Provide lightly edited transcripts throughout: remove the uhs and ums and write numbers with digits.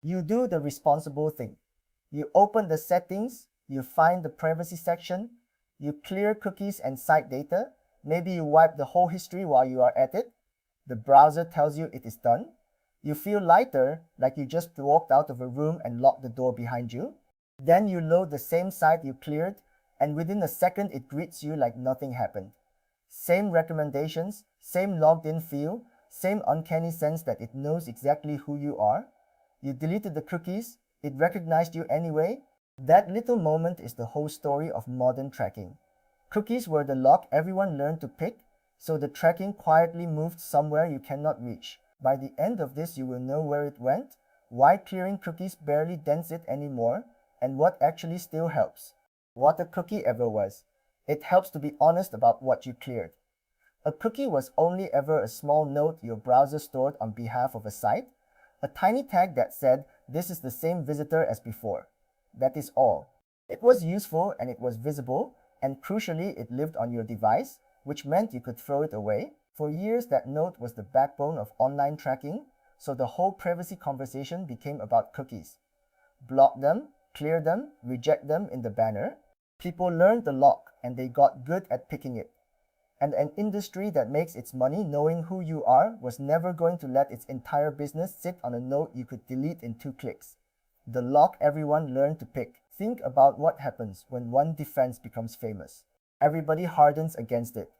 You do the responsible thing. You open the settings, you find the privacy section, you clear cookies and site data, maybe you wipe the whole history while you are at it. The browser tells you it is done. You feel lighter, like you just walked out of a room and locked the door behind you. Then you load the same site you cleared, and within a second it greets you like nothing happened. Same recommendations, same logged in feel, same uncanny sense that it knows exactly who you are. You deleted the cookies, it recognized you anyway. That little moment is the whole story of modern tracking. Cookies were the lock everyone learned to pick, so the tracking quietly moved somewhere you cannot reach. By the end of this, you will know where it went, why clearing cookies barely dents it anymore, and what actually still helps. What a cookie ever was. It helps to be honest about what you cleared. A cookie was only ever a small note your browser stored on behalf of a site, a tiny tag that said, "This is the same visitor as before." That is all. It was useful and it was visible, and crucially it lived on your device, which meant you could throw it away. For years that note was the backbone of online tracking, so the whole privacy conversation became about cookies. Block them, clear them, reject them in the banner. People learned the lock and they got good at picking it. And an industry that makes its money knowing who you are was never going to let its entire business sit on a note you could delete in 2 clicks. The lock everyone learned to pick. Think about what happens when one defense becomes famous. Everybody hardens against it.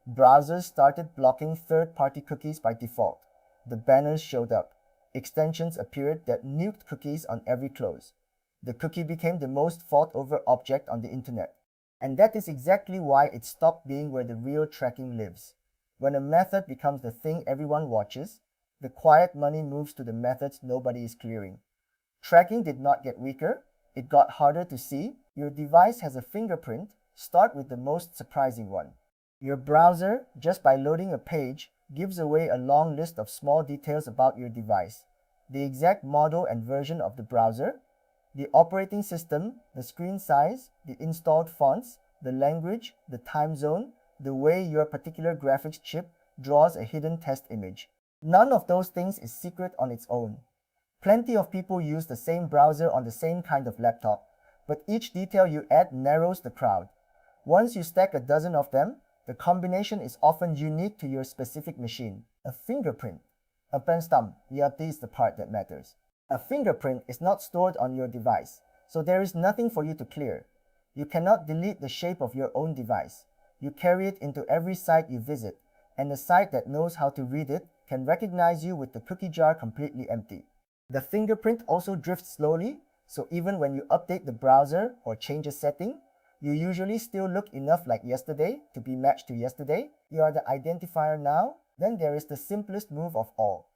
Browsers started blocking third-party cookies by default. The banners showed up. Extensions appeared that nuked cookies on every close. The cookie became the most fought-over object on the internet. And that is exactly why it stopped being where the real tracking lives. When a method becomes the thing everyone watches, the quiet money moves to the methods nobody is clearing. Tracking did not get weaker, it got harder to see. Your device has a fingerprint. Start with the most surprising one. Your browser, just by loading a page, gives away a long list of small details about your device. The exact model and version of the browser, the operating system, the screen size, the installed fonts, the language, the time zone, the way your particular graphics chip draws a hidden test image. None of those things is secret on its own. Plenty of people use the same browser on the same kind of laptop, but each detail you add narrows the crowd. Once you stack a dozen of them, the combination is often unique to your specific machine. A fingerprint. A pen stamp. Yeah, this is the part that matters. A fingerprint is not stored on your device, so there is nothing for you to clear. You cannot delete the shape of your own device. You carry it into every site you visit, and the site that knows how to read it can recognize you with the cookie jar completely empty. The fingerprint also drifts slowly, so even when you update the browser or change a setting, you usually still look enough like yesterday to be matched to yesterday. You are the identifier now. Then there is the simplest move of all.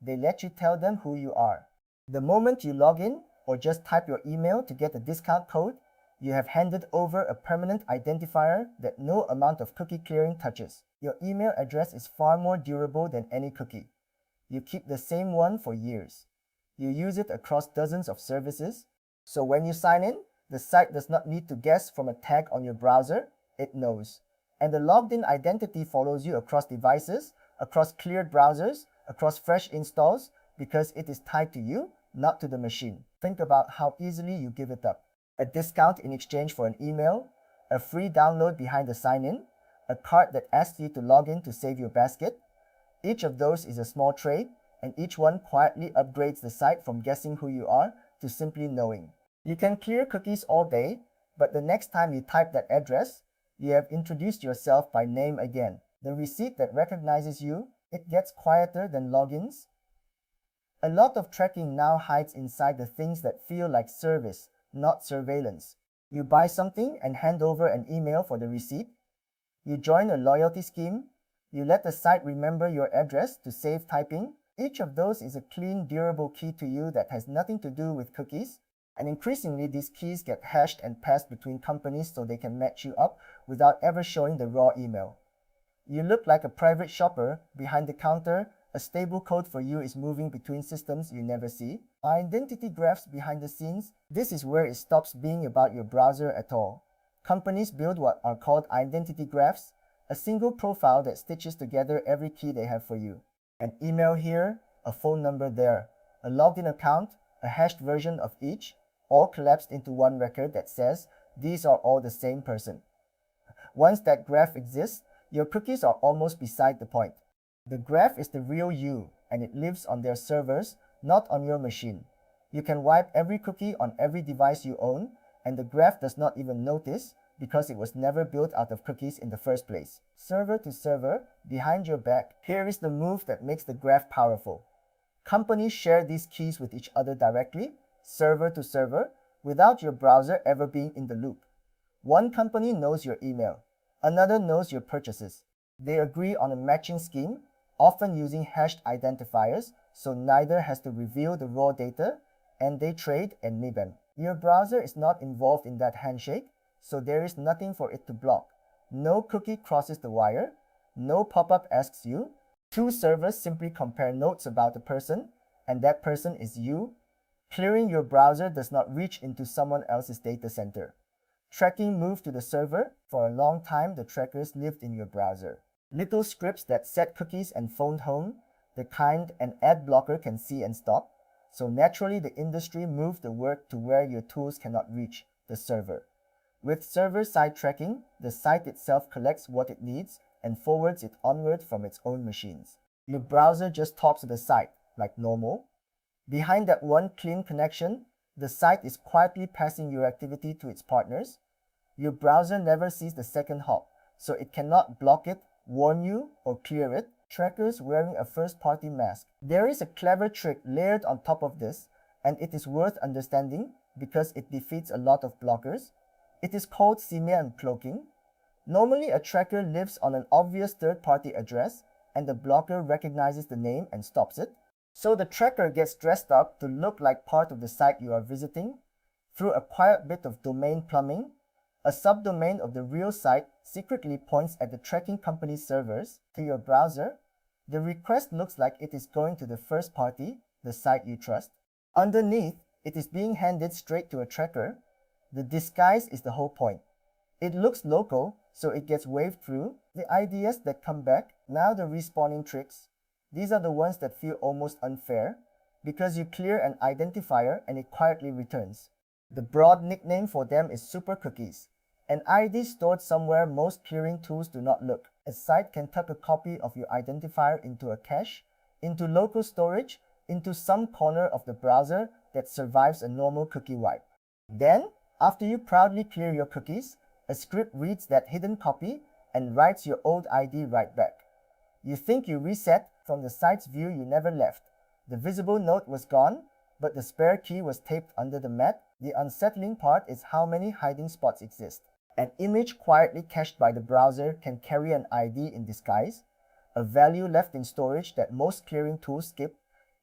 They let you tell them who you are. The moment you log in or just type your email to get a discount code, you have handed over a permanent identifier that no amount of cookie clearing touches. Your email address is far more durable than any cookie. You keep the same one for years. You use it across dozens of services, so when you sign in, the site does not need to guess from a tag on your browser, it knows. And the logged-in identity follows you across devices, across cleared browsers, across fresh installs, because it is tied to you, not to the machine. Think about how easily you give it up. A discount in exchange for an email, a free download behind the sign-in, a card that asks you to log in to save your basket. Each of those is a small trade, and each one quietly upgrades the site from guessing who you are to simply knowing. You can clear cookies all day, but the next time you type that address, you have introduced yourself by name again. The receipt that recognizes you, it gets quieter than logins. A lot of tracking now hides inside the things that feel like service, not surveillance. You buy something and hand over an email for the receipt. You join a loyalty scheme. You let the site remember your address to save typing. Each of those is a clean, durable key to you that has nothing to do with cookies. And increasingly, these keys get hashed and passed between companies so they can match you up without ever showing the raw email. You look like a private shopper. Behind the counter, a stable code for you is moving between systems you never see. Identity graphs behind the scenes. This is where it stops being about your browser at all. Companies build what are called identity graphs, a single profile that stitches together every key they have for you. An email here, a phone number there, a logged-in account, a hashed version of each, all collapsed into one record that says, these are all the same person. Once that graph exists, your cookies are almost beside the point. The graph is the real you, and it lives on their servers, not on your machine. You can wipe every cookie on every device you own, and the graph does not even notice because it was never built out of cookies in the first place. Server to server, behind your back, here is the move that makes the graph powerful. Companies share these keys with each other directly, server to server, without your browser ever being in the loop. One company knows your email, another knows your purchases. They agree on a matching scheme, often using hashed identifiers, so neither has to reveal the raw data, and they trade and NIBM. Your browser is not involved in that handshake, so there is nothing for it to block. No cookie crosses the wire, no pop-up asks you. Two servers simply compare notes about a person, and that person is you. Clearing your browser does not reach into someone else's data center. Tracking moved to the server. For a long time, the trackers lived in your browser. Little scripts that set cookies and phoned home, the kind an ad blocker can see and stop. So naturally, the industry moved the work to where your tools cannot reach, the server. With server-side tracking, the site itself collects what it needs and forwards it onward from its own machines. Your browser just talks to the site, like normal. Behind that one clean connection, the site is quietly passing your activity to its partners. Your browser never sees the second hop, so it cannot block it, warn you, or clear it. Trackers wearing a first-party mask. There is a clever trick layered on top of this, and it is worth understanding because it defeats a lot of blockers. It is called simian cloaking. Normally, a tracker lives on an obvious third-party address, and the blocker recognizes the name and stops it. So the tracker gets dressed up to look like part of the site you are visiting. Through a quiet bit of domain plumbing, a subdomain of the real site secretly points at the tracking company's servers to your browser. The request looks like it is going to the first party, the site you trust. Underneath, it is being handed straight to a tracker. The disguise is the whole point. It looks local, so it gets waved through. The ideas that come back, now the respawning tricks. These are the ones that feel almost unfair, because you clear an identifier and it quietly returns. The broad nickname for them is super cookies. An ID stored somewhere most clearing tools do not look. A site can tuck a copy of your identifier into a cache, into local storage, into some corner of the browser that survives a normal cookie wipe. Then, after you proudly clear your cookies, a script reads that hidden copy and writes your old ID right back. You think you reset. From the site's view, you never left. The visible note was gone, but the spare key was taped under the mat. The unsettling part is how many hiding spots exist. An image quietly cached by the browser can carry an ID in disguise, a value left in storage that most clearing tools skip.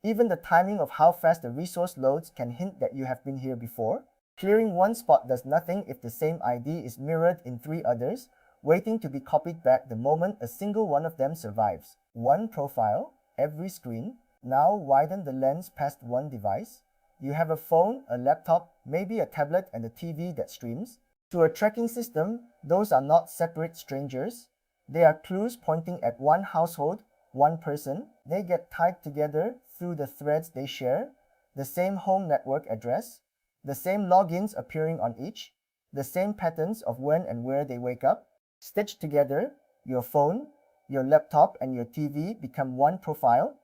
Even the timing of how fast the resource loads can hint that you have been here before. Clearing one spot does nothing if the same ID is mirrored in 3 others, waiting to be copied back the moment a single one of them survives. One profile, every screen. Now widen the lens past one device. You have a phone, a laptop, maybe a tablet and a TV that streams. To a tracking system, those are not separate strangers. They are clues pointing at one household, one person. They get tied together through the threads they share, the same home network address, the same logins appearing on each, the same patterns of when and where they wake up. Stitched together, your phone, your laptop and your TV become one profile.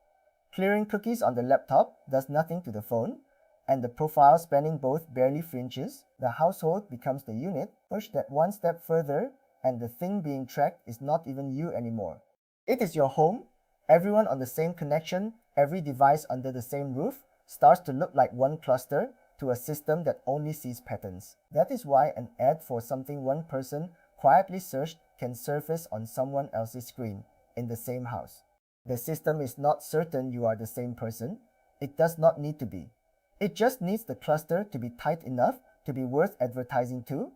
Clearing cookies on the laptop does nothing to the phone, and the profile spanning both barely flinches. The household becomes the unit. Push that one step further, and the thing being tracked is not even you anymore. It is your home. Everyone on the same connection, every device under the same roof, starts to look like one cluster to a system that only sees patterns. That is why an ad for something one person quietly searched can surface on someone else's screen in the same house. The system is not certain you are the same person. It does not need to be. It just needs the cluster to be tight enough to be worth advertising to,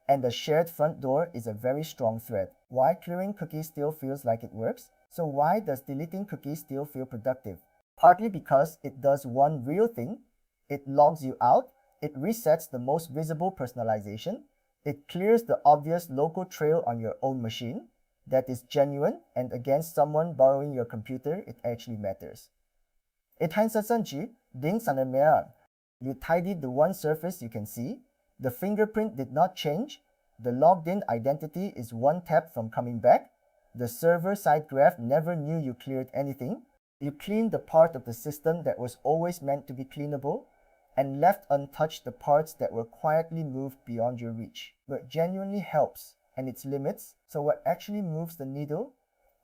and the shared front door is a very strong thread. Why clearing cookies still feels like it works? So why does deleting cookies still feel productive? Partly because it does one real thing. It logs you out. It resets the most visible personalization. It clears the obvious local trail on your own machine. That is genuine, and against someone borrowing your computer, it actually matters. 133 din sana meron. You tidied the one surface you can see. The fingerprint did not change. The logged-in identity is one tap from coming back. The server-side graph never knew you cleared anything. You cleaned the part of the system that was always meant to be cleanable and left untouched the parts that were quietly moved beyond your reach. But genuinely helps and its limits. So what actually moves the needle?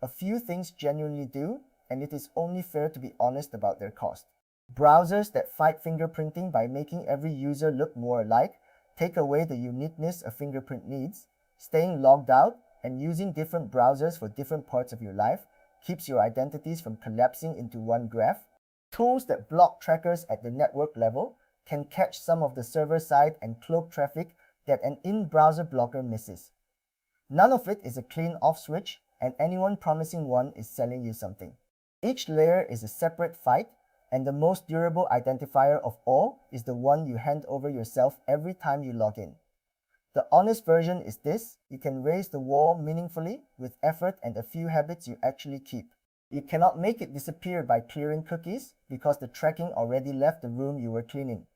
A few things genuinely do, and it is only fair to be honest about their cost. Browsers that fight fingerprinting by making every user look more alike take away the uniqueness a fingerprint needs. Staying logged out and using different browsers for different parts of your life keeps your identities from collapsing into one graph. Tools that block trackers at the network level can catch some of the server-side and cloak traffic that an in-browser blocker misses. None of it is a clean off switch, and anyone promising one is selling you something. Each layer is a separate fight, and the most durable identifier of all is the one you hand over yourself every time you log in. The honest version is this: you can raise the wall meaningfully with effort and a few habits you actually keep. You cannot make it disappear by clearing cookies because the tracking already left the room you were cleaning.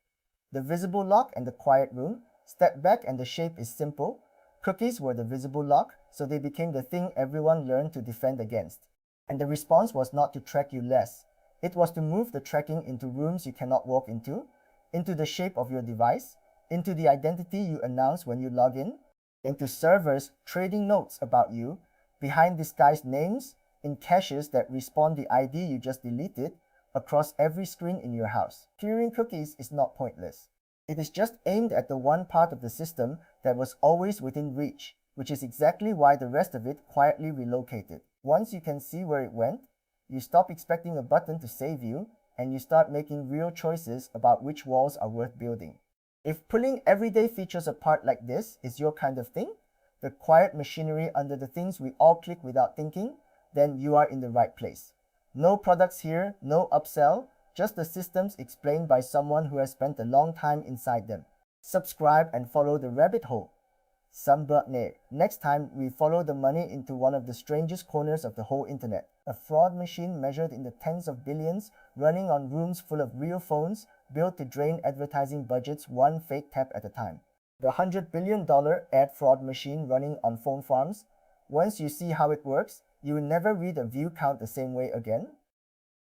The visible lock and the quiet room, step back and the shape is simple. Cookies were the visible lock, so they became the thing everyone learned to defend against. And the response was not to track you less. It was to move the tracking into rooms you cannot walk into the shape of your device, into the identity you announce when you log in, into servers trading notes about you, behind disguised names, in caches that respawn the ID you just deleted, across every screen in your house. Clearing cookies is not pointless. It is just aimed at the one part of the system that was always within reach, which is exactly why the rest of it quietly relocated. Once you can see where it went, you stop expecting a button to save you, and you start making real choices about which walls are worth building. If pulling everyday features apart like this is your kind of thing, the quiet machinery under the things we all click without thinking, then you are in the right place. No products here, no upsell, just the systems explained by someone who has spent a long time inside them. Subscribe and follow the rabbit hole. Sambutne. Next time, we follow the money into one of the strangest corners of the whole internet. A fraud machine measured in the tens of billions, running on rooms full of real phones, built to drain advertising budgets one fake tap at a time. The $100 billion ad fraud machine running on phone farms. Once you see how it works, you will never read a view count the same way again.